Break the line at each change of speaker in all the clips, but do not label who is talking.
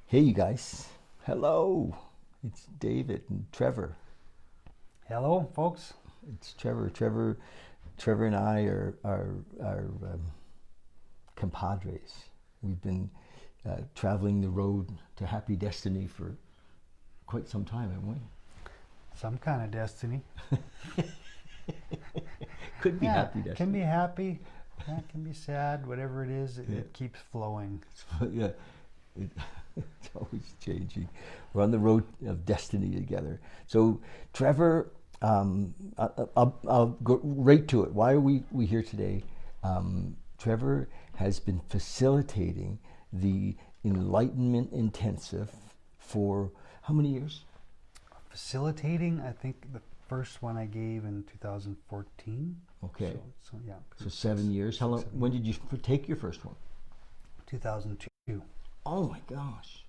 Hey, you guys. Hello. It's David and Trevor.
Hello, folks.
It's Trevor. Trevor and I are compadres. We've been traveling the road to happy destiny for quite some time, haven't we?
Some kind of destiny.
Could be
Yeah,
happy destiny.
can be happy. Yeah, can be sad. Whatever it is, it keeps flowing.
Yeah, it's always changing. We're on the road of destiny together. So, Trevor, I'll go right to it. Why are we here today? Trevor has been facilitating the Enlightenment Intensive for how many years?
Facilitating, I think the first one I gave in 2014.
Okay.
So yeah.
So 7 years. How long? When did you take your first one?
2002.
Oh my gosh.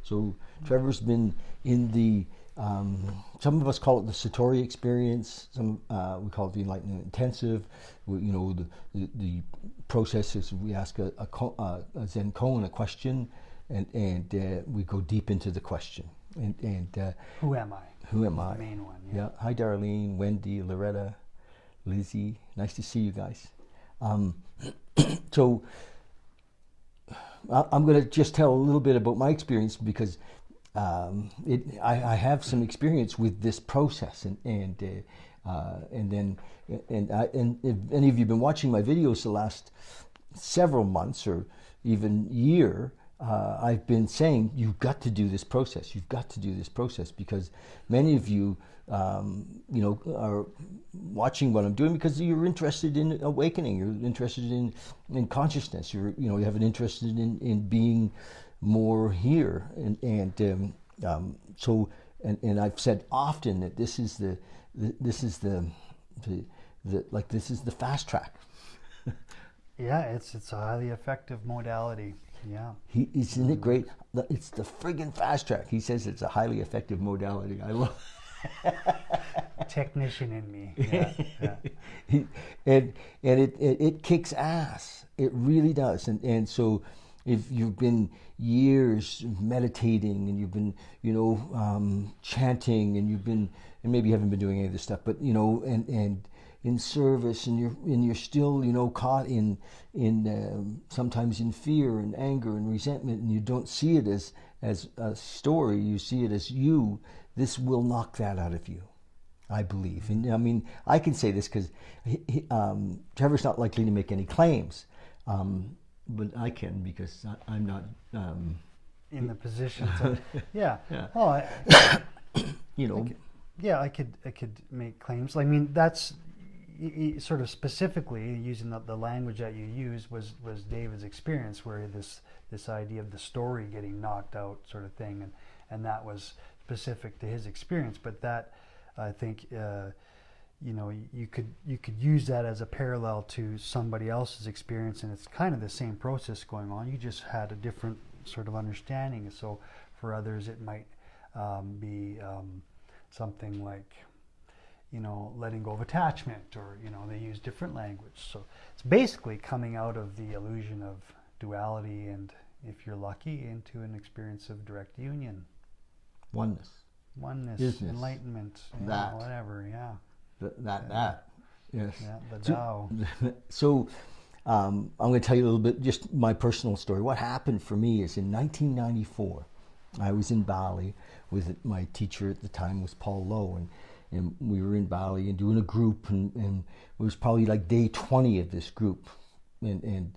So Trevor's been in the, some of us call it the Satori experience, some we call it the Enlightenment Intensive. The process is we ask a Zen koan a question, and we go deep into the question. And
Who am I?
Who am I?
The main one.
Yeah. Hi, Darlene, Wendy, Loretta, Lizzie. Nice to see you guys. So I'm going to just tell a little bit about my experience because I have some experience with this process, and if any of you have been watching my videos the last several months or even year, I've been saying you've got to do this process. You've got to do this process because many of you, are watching what I'm doing because you're interested in awakening. You're interested in consciousness. You have an interest in being more here. And I've said often that this is the fast track.
Yeah, it's a highly effective modality. Yeah.
Isn't it great? It's the friggin' fast track. He says it's a highly effective modality. I love
Technician in me. Yeah.
and it kicks ass. It really does. And so if you've been years meditating and you've been chanting and maybe you haven't been doing any of this stuff, but and in service, and you're still caught in sometimes in fear and anger and resentment, and you don't see it as a story, you see it as you. This will knock that out of you, I believe. And I mean, I can say this because Trevor's not likely to make any claims, but I can because I'm not
in the position. Yeah.
Yeah.
Well, I could make claims. I mean, that's sort of specifically using the language that you use was David's experience, where this idea of the story getting knocked out sort of thing, and that was specific to his experience. But that, I think, you could use that as a parallel to somebody else's experience, and it's kind of the same process going on. You just had a different sort of understanding. So for others, it might be something like, letting go of attachment, or they use different language. So it's basically coming out of the illusion of duality, and if you're lucky, into an experience of direct union.
Oneness,
Isness. Enlightenment, whatever. Yeah.
That. Yes.
Yeah, the Tao.
So I'm going to tell you a little bit, just my personal story. What happened for me is in 1994, I was in Bali with my teacher at the time was Paul Lowe, and we were in Bali and doing a group, and it was probably like day 20 of this group, and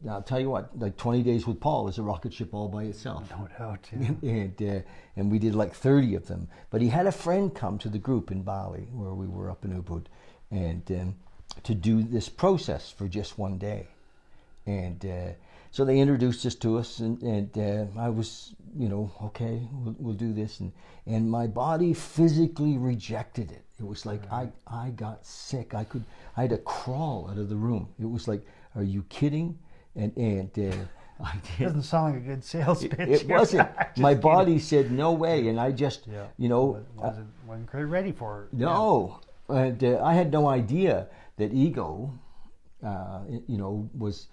I'll tell you what, like 20 days with Paul is a rocket ship all by itself.
No doubt. Yeah.
And we did like 30 of them. But he had a friend come to the group in Bali, where we were up in Ubud, and to do this process for just one day. And so they introduced this to us, and I was, okay, we'll do this. And my body physically rejected it. It was like I got sick. I had to crawl out of the room. It was like, are you kidding? And I did.
Doesn't sound like a good sales pitch.
It wasn't. My body said no way, and I just,
wasn't quite ready for it.
No, and I had no idea that ego, was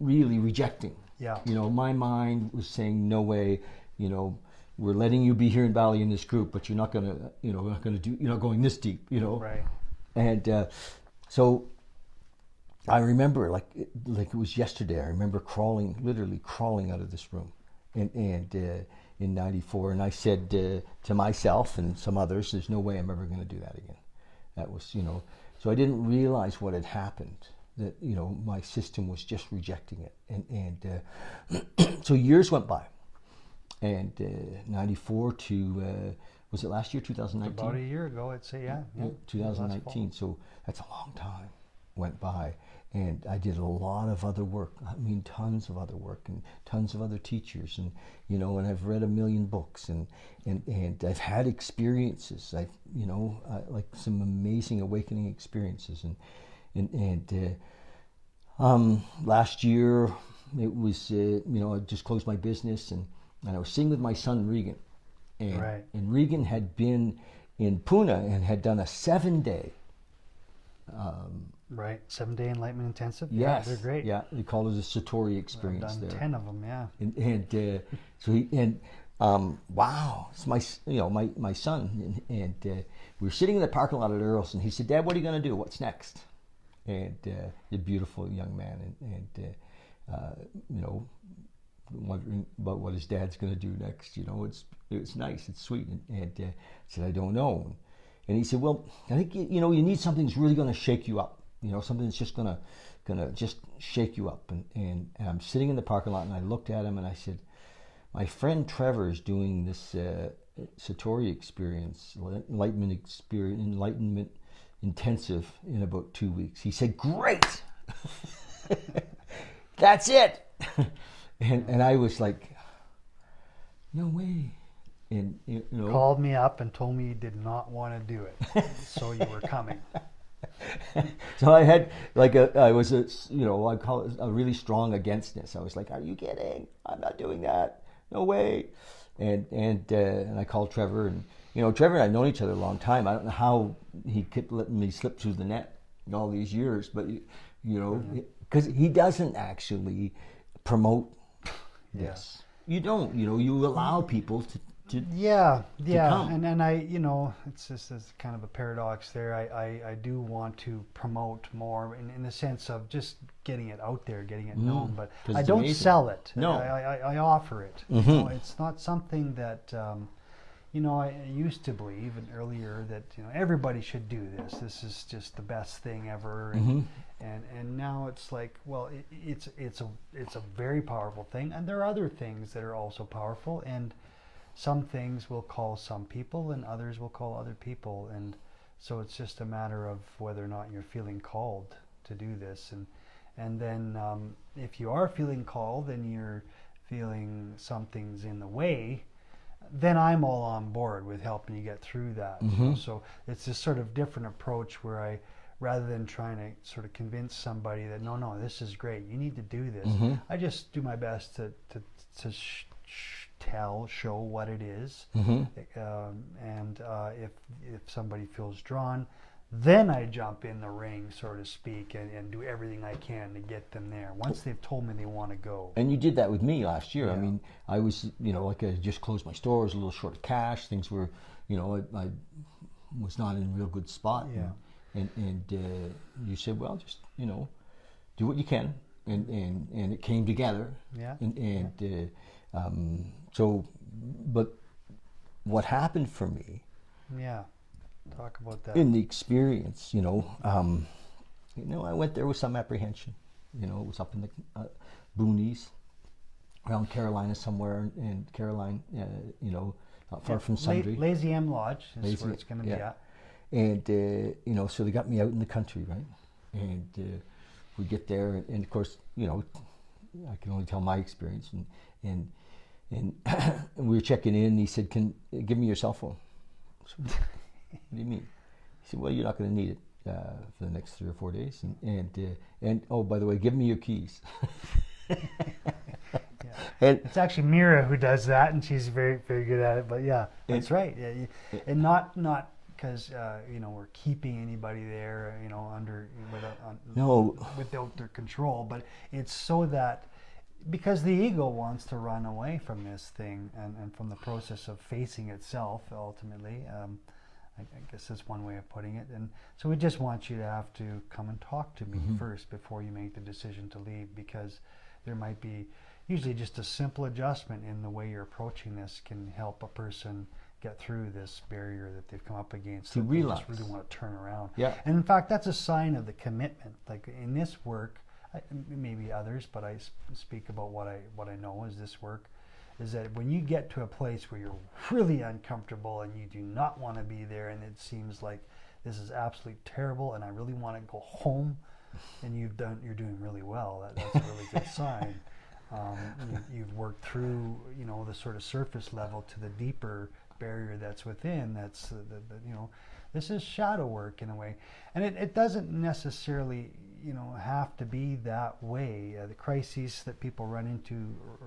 really rejecting
Yeah.
You know, my mind was saying, no way, you know, we're letting you be here in Valley in this group, but you're not gonna, you know, you're not going this deep, you know.
Right.
And so I remember like it was yesterday. I remember literally crawling out of this room, and in '94, and I said to myself and some others, "There's no way I'm ever going to do that again." That was, you know, so I didn't realize what had happened. That, you know, my system was just rejecting it, and so years went by, and '94 to was it last year, 2019?
About a year ago, I'd say, yeah.
2019. So that's a long time went by, and I did a lot of other work. I mean, tons of other work and tons of other teachers, and you know, and I've read a million books, and I've had experiences. Like some amazing awakening experiences, and last year it was you know, I just closed my business, and I was sitting with my son Regan, and Regan had been in Pune and had done a 7-day.
7-day Enlightenment Intensive.
Yes,
yeah, they're great.
Yeah, they call it a Satori experience.
I've done
there.
10 of them. Yeah.
And so wow, it's my son, and we were sitting in the parking lot at Earl's, and he said, "Dad, what are you going to do? What's next?" And a beautiful young man, and you know, wondering about what his dad's going to do next. You know, it's nice, it's sweet, and I said, "I don't know." And he said, "Well, I think you know, you need something that's really going to shake you up. You know, something that's just gonna just shake you up." And I'm sitting in the parking lot, and I looked at him, and I said, "My friend Trevor is doing this Satori experience, Enlightenment Intensive in about 2 weeks." He said, "Great, that's it." and I was like, "No way." And you know,
called me up and told me you did not want to do it, so you were coming.
So I had like I was I call it a really strong againstness. I was like, "Are you kidding? I'm not doing that. No way." And I called Trevor, and you know, Trevor and I've known each other a long time. I don't know how he kept letting me slip through the net in all these years, but you know, because he doesn't actually promote this. You don't. You know, you allow people to come.
And I, you know, it's just this kind of a paradox there. I do want to promote more in the sense of just getting it out there, getting it known, but I don't sell it.
No,
I offer it. You know, it's not something that you know, I used to believe and earlier that, you know, everybody should do this. This is just the best thing ever. And now it's like, well, it's a very powerful thing, and there are other things that are also powerful, and some things will call some people and others will call other people, and so it's just a matter of whether or not you're feeling called to do this. And then if you are feeling called and you're feeling something's in the way, then I'm all on board with helping you get through that. So it's this sort of different approach where I, rather than trying to sort of convince somebody that no, this is great, you need to do this, I just do my best to show what it is, and if somebody feels drawn, then I jump in the ring, so to speak, and do everything I can to get them there once they've told me they want to go.
And you did that with me last year.
Yeah.
I mean, I was, you know, like I just closed my stores, a little short of cash, things were, you know, I was not in a real good spot.
Yeah.
And you said, well, just, you know, do what you can, and it came together.
Yeah.
So, but what happened for me?
Yeah, talk about that.
In the experience, you know, I went there with some apprehension. You know, it was up in the boonies, around Carolina somewhere, and Caroline, you know, not far from Sundre.
Lazy M Lodge is where it's going to be at.
And you know, so they got me out in the country, right? And we get there, and of course, you know, I can only tell my experience, and we were checking in, and he said, give me your cell phone. So, what do you mean? He said, well, you're not going to need it for the next 3 or 4 days, and oh, by the way, give me your keys.
And it's actually Mira who does that, and she's very, very good at it. But yeah, that's right. Yeah, and not because you know, we're keeping anybody there, you know, without their control, but it's so that Because the ego wants to run away from this thing and from the process of facing itself ultimately. I guess that's one way of putting it. And so we just want you to have to come and talk to me first before you make the decision to leave, because there might be usually just a simple adjustment in the way you're approaching this can help a person get through this barrier that they've come up against.
To
that
relax.
They just really want to turn around.
Yeah.
And in fact, that's a sign of the commitment. Like in this work, maybe others, but I speak about what I know is this work, is that when you get to a place where you're really uncomfortable and you do not want to be there, and it seems like this is absolutely terrible and I really want to go home, and you're doing really well. That's a really good sign. You've worked through, the sort of surface level to the deeper barrier that's within. That's this is shadow work in a way, and it doesn't necessarily have to be that way. The crises that people run into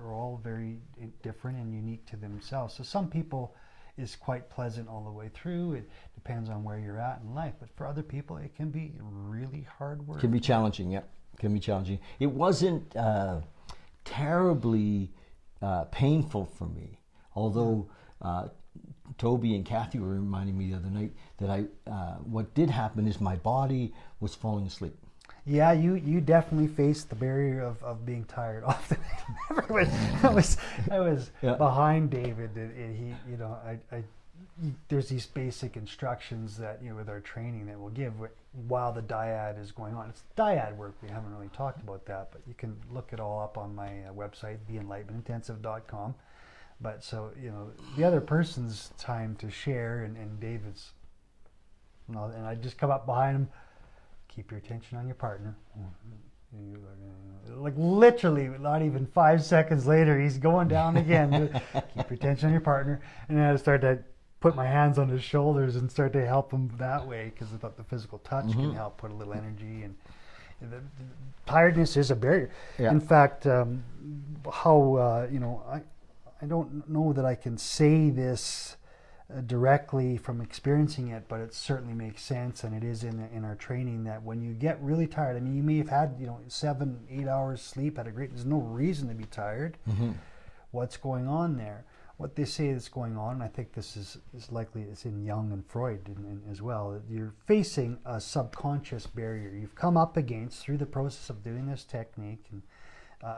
are all very different and unique to themselves. So some people is quite pleasant all the way through. It depends on where you're at in life, but for other people it can be really hard work.
Can be challenging, yeah. Can be challenging. It wasn't terribly painful for me, although Toby and Kathy were reminding me the other night that what did happen is my body was falling asleep.
Yeah, you definitely faced the barrier of being tired often. I was
Yeah.
behind David, and there's these basic instructions that with our training that we'll give while the dyad is going on. It's dyad work. We haven't really talked about that, but you can look it all up on my website, theenlightenmentintensive.com. But so the other person's time to share, and David's, and I just come up behind him. Keep your attention on your partner. Like literally, not even 5 seconds later, he's going down again. Keep your attention on your partner. And then I start to put my hands on his shoulders and start to help him that way, because I thought the physical touch can help put a little energy. And the tiredness is a barrier.
Yeah.
In fact, I don't know that I can say this directly from experiencing it, but it certainly makes sense, and it is in our training, that when you get really tired, I mean, you may have had 7-8 hours sleep, there's no reason to be tired. What's going on there? What they say is going on, and I think this is likely, it's in Jung and Freud as well, you're facing a subconscious barrier you've come up against through the process of doing this technique, and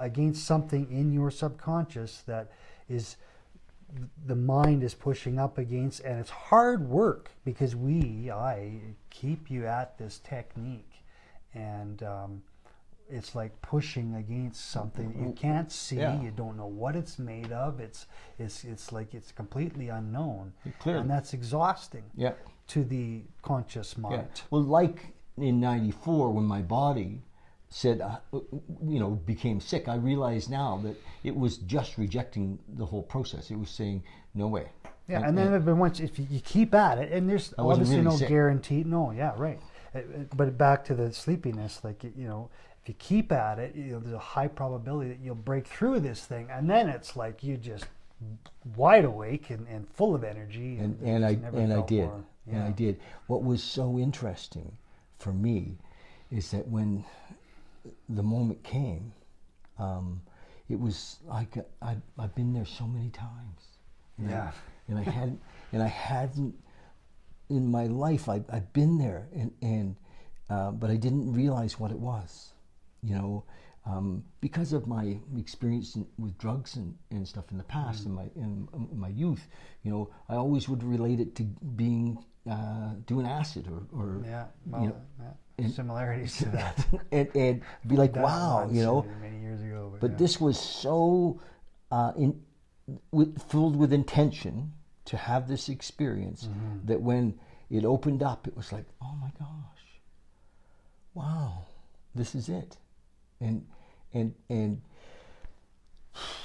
against something in your subconscious that is the mind is pushing up against, and it's hard work, because I keep you at this technique, and it's like pushing against something that you can't see.
Yeah.
You don't know what it's made of. It's like it's completely unknown,
Clearly.
and that's exhausting.
Yeah.
To the conscious mind.
Yeah. Well, like in '94, when my body said, became sick, I realize now that it was just rejecting the whole process. It was saying, no way.
Yeah, and then once, if you keep at it, and there's obviously
really
no
sick.
guarantee. No, yeah, right. But back to the sleepiness, like, if you keep at it, there's a high probability that you'll break through this thing, and then it's like you just wide awake and full of energy.
And I did.
Yeah.
And I did. What was so interesting for me is that when the moment came, it was like I've been there so many times.
Yeah.
And I hadn't in my life. I've been there, but I didn't realize what it was. Because of my experience with drugs and stuff in the past, in my youth, I always would relate it to being doing acid or
similarities to that.
and be like, wow,
many years ago.
But this was so filled with intention to have this experience that when it opened up, it was like, oh my gosh, wow, this is it, and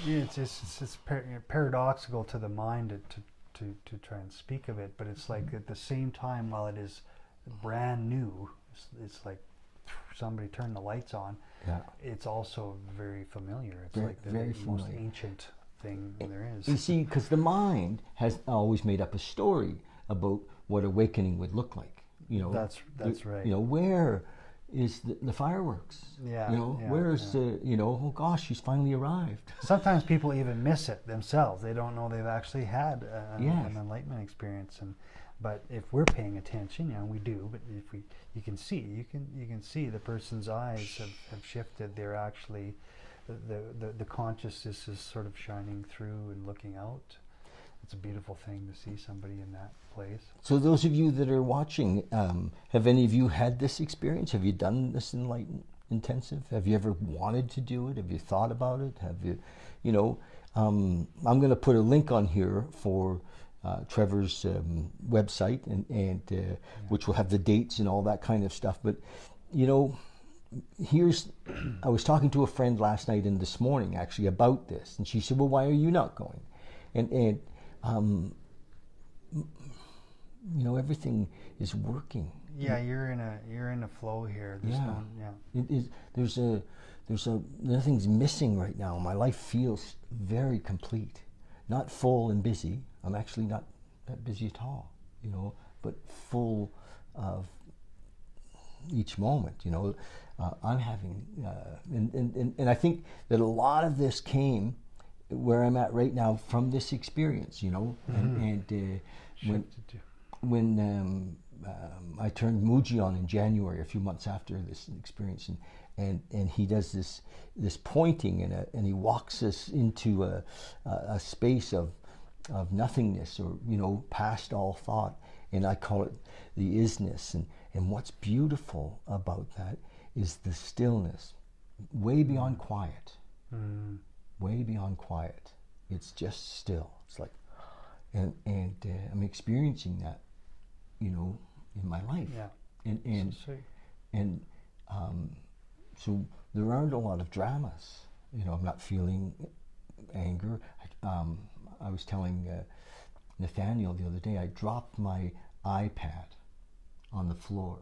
yeah, it's paradoxical to the mind to try and speak of it, but it's like at the same time, while it is brand new, it's like somebody turned the lights on.
Yeah.
It's also very familiar. It's like the
very
most
familiar.
ancient thing there is.
You see, because the mind has always made up a story about what awakening would look like.
That's right.
Where is the fireworks.
Yeah,
You know,
yeah,
where's
yeah.
the, you know, oh gosh, she's finally arrived.
Sometimes people even miss it themselves. They don't know they've actually had
Yes.
an enlightenment experience. But if we're paying attention, you know, we do. But if you can see the person's eyes have shifted. They're actually the consciousness is sort of shining through and looking out. It's a beautiful thing to see somebody in that place.
So those of you that are watching, have any of you had this experience? Have you done this Enlightenment Intensive? Have you ever wanted to do it? Have you thought about it? Have you, you know, I'm going to put a link on here for Trevor's website, and which will have the dates and all that kind of stuff. But, you know, I was talking to a friend last night and this morning actually about this, and she said, well, why are you not going? And you know, everything is working.
Yeah, you're in a flow here.
It is. Nothing's missing right now. My life feels very complete, not full and busy. I'm actually not that busy at all, you know, but full of each moment. You know, I'm having, and I think that a lot of this came where I'm at right now from this experience, you know, when I turned Muji on in January, a few months after this experience, and he does this pointing, and he walks us into a space of nothingness, or, you know, past all thought, and I call it the isness, and what's beautiful about that is the stillness, way beyond quiet. Way beyond quiet. It's just still. It's like, and I'm experiencing that, you know, in my life.
Yeah.
And so there aren't a lot of dramas. You know, I'm not feeling anger. I was telling Nathaniel the other day, I dropped my iPad on the floor,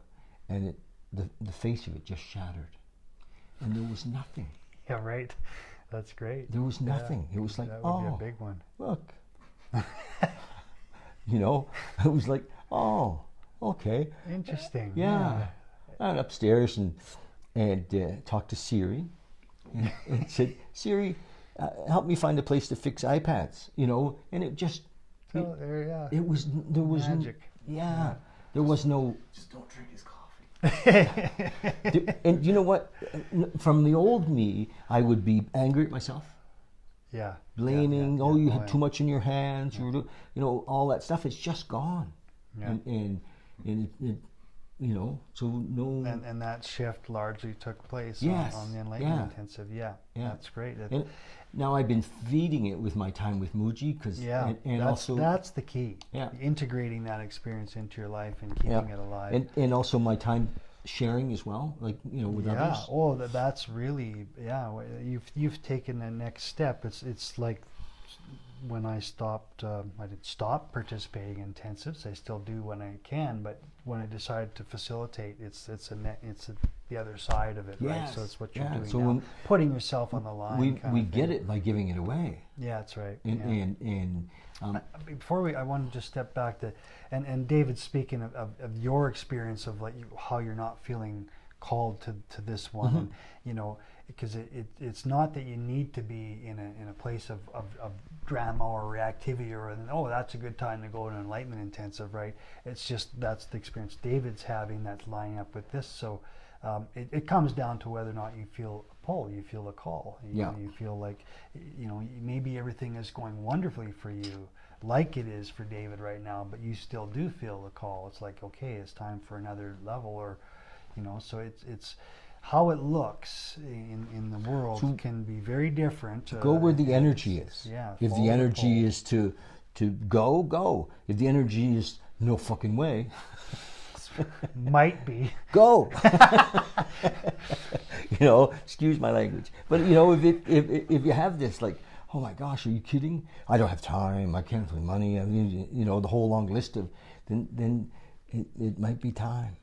and the face of it just shattered, and there was nothing.
Yeah, right. That's great.
There was nothing.
Yeah,
it was like,
that would be a big one.
Look. You know, it was like, oh, okay.
Interesting.
Yeah. I went upstairs and talked to Siri, and said, Siri, help me find a place to fix iPads. You know, and it just, there was
magic.
There was no.
Just don't drink his coffee.
And you know what? From the old me, I would be angry at myself.
Yeah.
Blaming, you had too much in your hands,
Yeah.
you know, all that stuff. It's just gone.
Yeah.
And it, you know, so no.
And that shift largely took place
Yes.
on the Enlightenment Intensive. Yeah. That's great.
And now I've been feeding it with my time with Muji, because
that's the key.
Yeah.
Integrating that experience into your life and keeping it alive.
And also my time sharing as well, like, you know, with others.
Oh, that's really, you've taken the next step. It's like when I stopped, I didn't stop participating in intensives. I still do when I can, but when I decided to facilitate, it's the other side of it, right? So it's what you're doing
so
now, putting yourself on the line.
We get it by giving it away.
Yeah, that's right. Before I want to just step back to, and David, speaking of your experience of like how you're not feeling called to this one, and, you know, because it's not that you need to be in a place of drama or reactivity, or that's a good time to go to an Enlightenment Intensive, right? It's just that's the experience David's having that's lining up with this. So it comes down to whether or not you feel a pull, you feel a call. You feel like, you know, maybe everything is going wonderfully for you, like it is for David right now, but you still do feel the call. It's like, okay, it's time for another level, or, you know, so it's how it looks in the world can be very different.
Go where the energy is.
Yeah.
If the energy is to go. If the energy is no fucking way.
Might be.
Go. You know, excuse my language. But, you know, if you have this, like, oh my gosh, are you kidding? I don't have time. I can't afford money. I mean, you know, the whole long list of, then it might be time.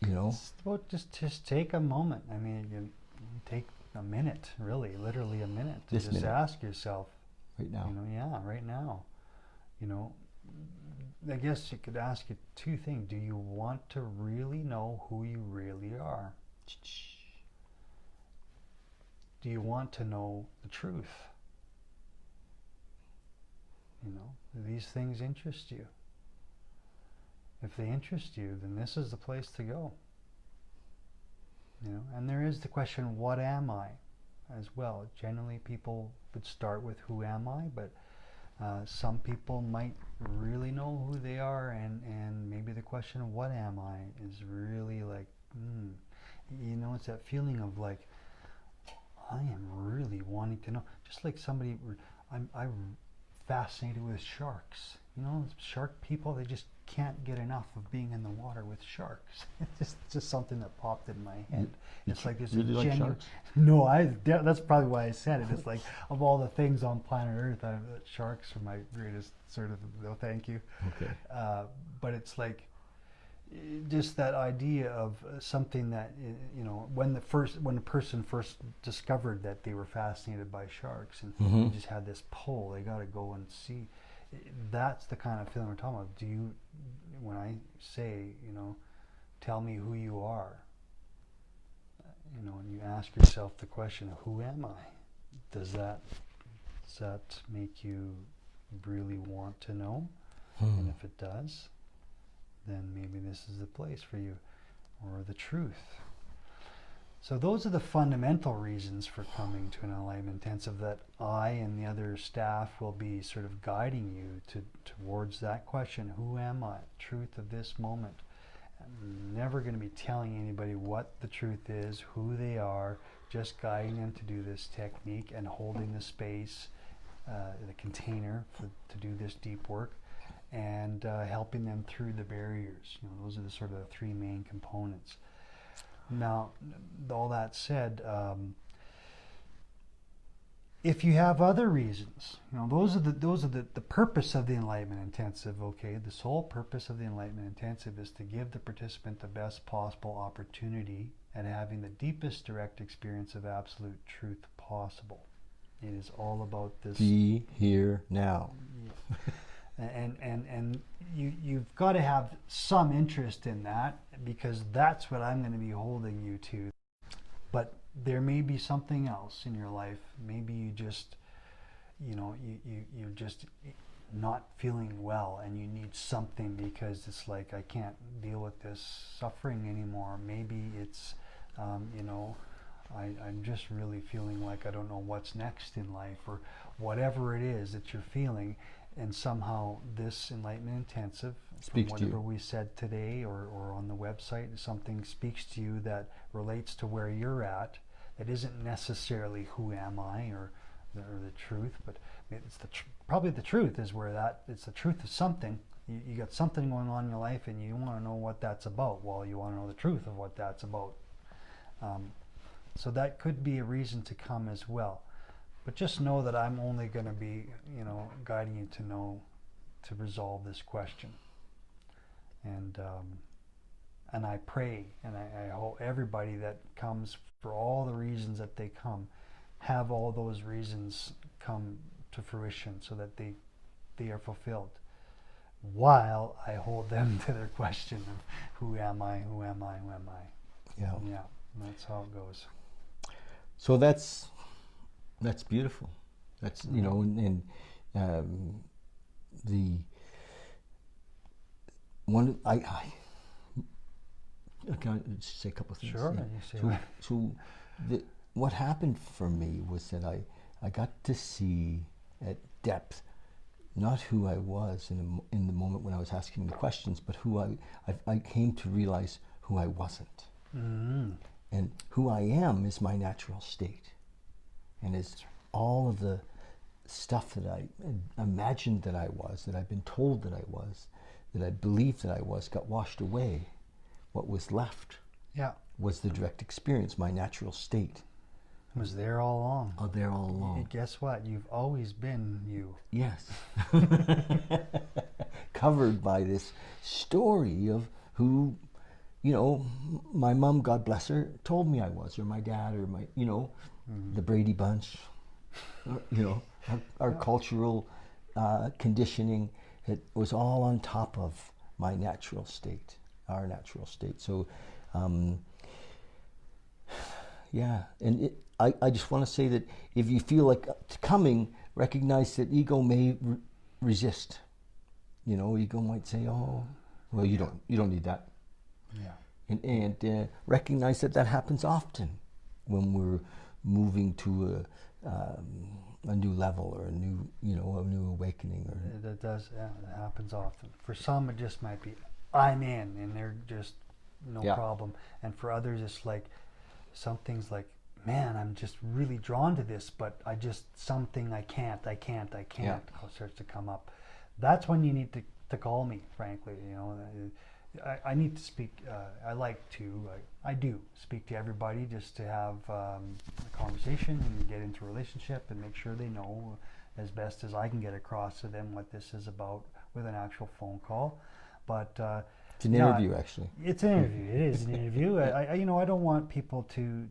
You know,
well, just take a moment. I mean, you take a minute, really, literally a minute, to just ask yourself.
Right now.
You know, right now. You know, I guess you could ask you two things. Do you want to really know who you really are? Do you want to know the truth? You know, do these things interest you? If they interest you, then this is the place to go. You know, and there is the question, what am I, as well. Generally, people would start with who am I, but some people might really know who they are, and maybe the question, what am I, is really like, you know, it's that feeling of like, I am really wanting to know. Just like somebody, I'm fascinated with sharks. You know, shark people, they just can't get enough of being in the water with sharks. It's just something that popped in my head. It's like this
really like
genuine.
sharks?
No, that's probably why I said it. It's like, of all the things on planet Earth, sharks are my greatest sort of. No, thank you.
Okay.
But it's like, just that idea of something that, you know, when a person first discovered that they were fascinated by sharks, and they just had this pull, they got to go and see. That's the kind of feeling we're talking about. When I say, you know, tell me who you are, you know, and you ask yourself the question, who am I? Does that make you really want to know? And if it does, then maybe this is the place for you, or the truth. So those are the fundamental reasons for coming to an Enlightenment Intensive, that I and the other staff will be sort of guiding you towards that question, who am I? Truth of this moment. I'm never going to be telling anybody what the truth is, who they are, just guiding them to do this technique and holding the space, the container to do this deep work, and helping them through the barriers. You know, those are the sort of the three main components. Now, all that said, if you have other reasons, you know, those are the purpose of the Enlightenment Intensive. Okay, the sole purpose of the Enlightenment Intensive is to give the participant the best possible opportunity at having the deepest direct experience of absolute truth possible. It is all about this.
Be here now.
And you've got to have some interest in that, because that's what I'm going to be holding you to. But there may be something else in your life. Maybe you just, you know, you're just not feeling well, and you need something because it's like, I can't deal with this suffering anymore. Maybe it's, you know, I'm just really feeling like I don't know what's next in life, or whatever it is that you're feeling. And somehow this Enlightenment Intensive,
Speaks
from
to
whatever
you.
we said today or on the website, something speaks to you that relates to where you're at, that isn't necessarily who am I or the truth, but it's probably the truth is where it's the truth of something. You got something going on in your life, and you want to know what that's about. Well, you want to know the truth of what that's about. So that could be a reason to come as well. But just know that I'm only going to be, you know, guiding you to resolve this question. And I pray, and I hope everybody that comes, for all the reasons that they come, have all those reasons come to fruition, so that they are fulfilled, while I hold them to their question of who am I, who am I, who am I.
Yeah.
Yeah, that's how it goes.
So that's beautiful. That's, you know, and the one I can just say a couple of things.
Sure.
Yeah. So what happened for me was that I got to see at depth not who I was in the moment when I was asking the questions, but who I came to realize who I wasn't.
Mm-hmm.
And who I am is my natural state. And is all of the stuff that I imagined that I was, that I've been told that I was, that I believed that I was, got washed away. What was left was the direct experience, my natural state.
It was there all along.
Oh, there all along.
Guess what? You've always been you.
Yes. Covered by this story of who, you know, my mom, God bless her, told me I was, or my dad, or my, you know, the Brady Bunch, you know, our cultural conditioning. It was all on top of my natural state, our natural state. So yeah. And I just want to say that if you feel like it's coming, recognize that ego may resist. You know, ego might say, "Oh, well, you don't need that."
Yeah.
And recognize that happens often when we're moving to a new level or a new awakening. Or
That does, yeah, it happens often. For some, it just might be, I'm in, and they're just no problem. And for others, it's like something's like, man, I'm just really drawn to this, but something I can't starts to come up. That's when you need to call me, frankly. You know, I need to speak. I do speak to everybody just to have a conversation and get into a relationship and make sure they know as best as I can get across to them what this is about with an actual phone call. But
it's an interview, actually.
It's an interview. It is an interview. I don't want people to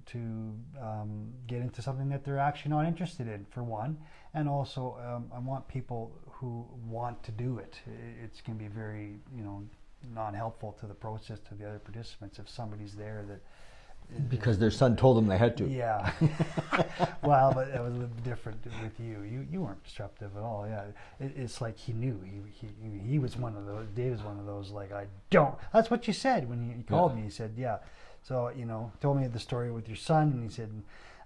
get into something that they're actually not interested in, for one, and also I want people who want to do it. It's going to be very, non-helpful to the process, to the other participants, if somebody's there that
because their son told them they had to.
Yeah. Well, but it was a little different with you. You weren't disruptive at all. Yeah. It's like he knew. He was one of those. Dave was one of those. Like, I don't. That's what you said when he called me. He said, yeah. So told me the story with your son, and he said,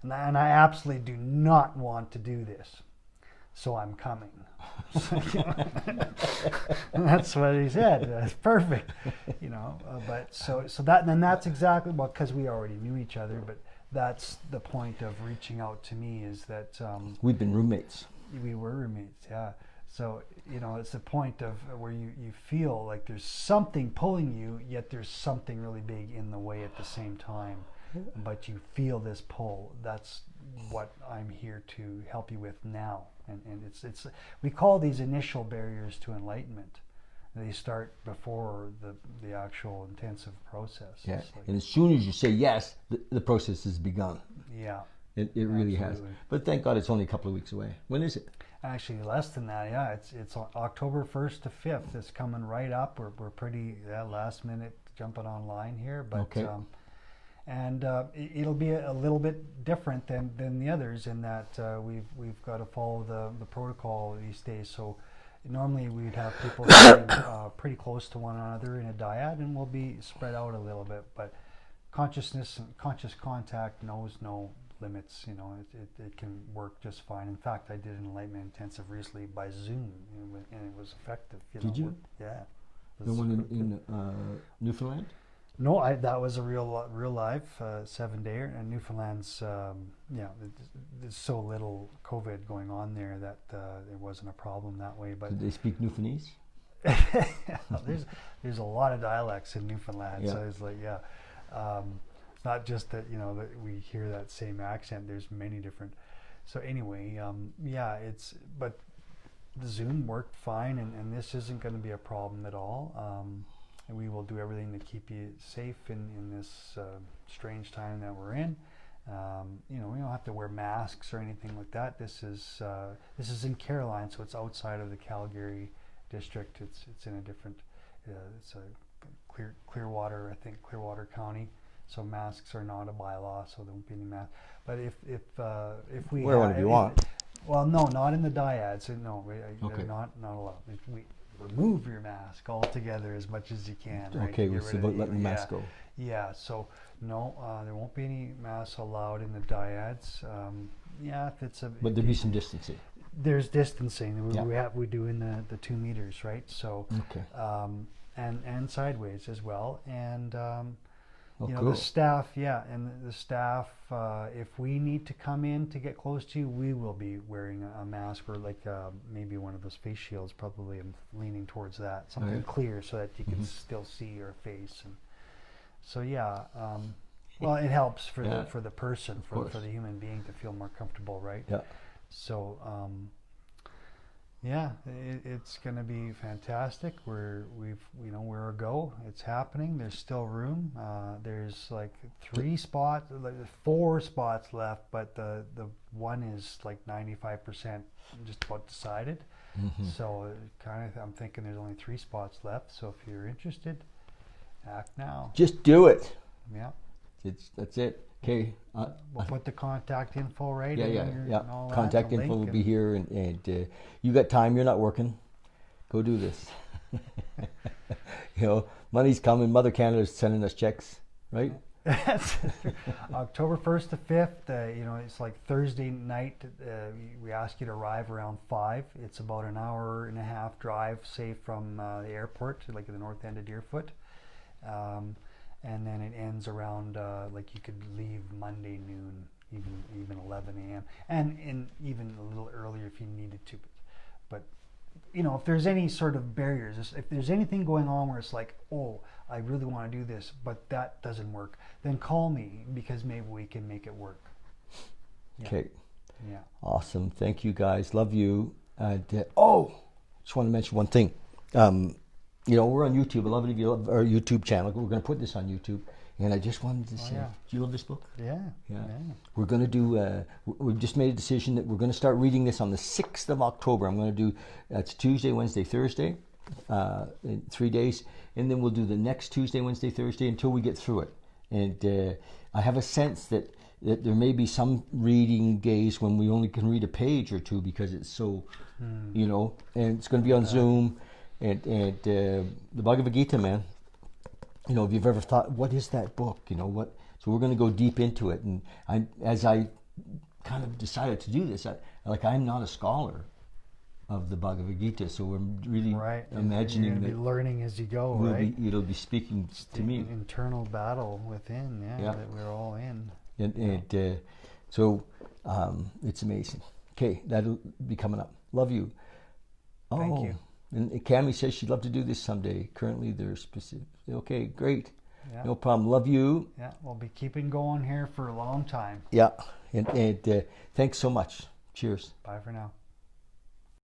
and I absolutely do not want to do this, so I'm coming. And that's what he said. That's perfect, But so that's exactly because we already knew each other. But that's the point of reaching out to me, is that
we've been roommates.
We were roommates, yeah. So it's the point of where you feel like there's something pulling you, yet there's something really big in the way at the same time. But you feel this pull. That's what I'm here to help you with now. And it's we call these initial barriers to enlightenment. They start before the actual intensive process.
Yeah. And as soon as you say yes, the process has begun.
Yeah.
It really has. But thank God it's only a couple of weeks away. When is it?
Actually, less than that. Yeah, it's October 1st to 5th. It's coming right up. We're pretty last minute jumping online here, but
okay.
And it'll be a little bit different than the others in that we've got to follow the protocol these days. So normally we'd have people sitting pretty close to one another in a dyad, and we'll be spread out a little bit. But consciousness and conscious contact knows no limits. It can work just fine. In fact, I did an Enlightenment Intensive recently by Zoom, and it was effective.
Did you?
Yeah.
The one in Newfoundland?
No, that was a real live 7-dayer, and Newfoundland's there's so little COVID going on there that there wasn't a problem that way. But
did they speak Newfoundlandese?
There's a lot of dialects in Newfoundland,
yeah.
So it's like it's not just that that we hear that same accent. There's many different. So anyway, but the Zoom worked fine, and this isn't going to be a problem at all. And we will do everything to keep you safe in this strange time that we're in. We don't have to wear masks or anything like that. This is in Caroline, so it's outside of the Calgary district. It's in a different. It's a Clearwater, I think, Clearwater County. So masks are not a bylaw, so there won't be any masks. But if we
wear whatever you want.
Well, no, not in the dyads. No,
okay.
They're not allowed. We remove your mask altogether as much as you can. Right?
Okay, we'll see about letting the mask go.
Yeah, so no, there won't be any masks allowed in the dyads. If it's a.
But there'll be some distancing.
There's distancing. We do in the 2 meters, right? So.
Okay.
And sideways as well, and.
Cool.
The staff, and the staff, if we need to come in to get close to you, we will be wearing a mask or like maybe one of those face shields. Probably I'm leaning towards that, something clear so that you can still see your face. And so it helps for the person, for the human being to feel more comfortable, right?
Yeah.
So it's going to be fantastic. We're a go. It's happening. There's still room. There's like 4 spots left, but the one is like 95% just about decided. Mm-hmm. So I'm thinking there's only 3 spots left. So if you're interested, act now.
Just do it.
Yeah.
That's it. Okay.
We'll put the contact info right in
Yeah.
and all that,
Contact
the
info
link
will be here, and you got time. You're not working. Go do this. You know, money's coming. Mother Canada's sending us checks, right?
October 1st to 5th, you know, it's like Thursday night. We ask you to arrive around 5. It's about an hour and a half drive, say, from the airport, like at the north end of Deerfoot. And then it ends around, like you could leave Monday noon, even 11 a.m. And even a little earlier if you needed to. But you know, if there's any sort of barriers, if there's anything going on where it's like, oh, I really want to do this, but that doesn't work, then call me, because maybe we can make it work. Yeah.
Okay.
Yeah.
Awesome. Thank you, guys. Love you. Just want to mention one thing. You know, we're on YouTube. A lot of you love our YouTube channel. We're going to put this on YouTube. And I just wanted to say, do you love this book?
Yeah.
We're going to do, we've just made a decision that we're going to start reading this on the 6th of October. I'm going to do, it's Tuesday, Wednesday, Thursday, in 3 days. And then we'll do the next Tuesday, Wednesday, Thursday until we get through it. And I have a sense that there may be some reading days when we only can read a page or two because it's so, you know, and it's going to be on Zoom. And the Bhagavad Gita, man. You know, if you've ever thought, what is that book? You know, what? So we're going to go deep into it. And as I kind of decided to do this, I'm not a scholar of the Bhagavad Gita, so we're really imagining that
you're be learning as you go,
it'll be speaking to me.
Internal battle within, that we're all in.
And so it's amazing. Okay, that'll be coming up. Love you.
Thank you.
And Cammie says she'd love to do this someday. Currently, they're specific. Okay, great. Yeah. No problem. Love you.
Yeah, we'll be keeping going here for a long time.
Yeah, and thanks so much. Cheers.
Bye for now.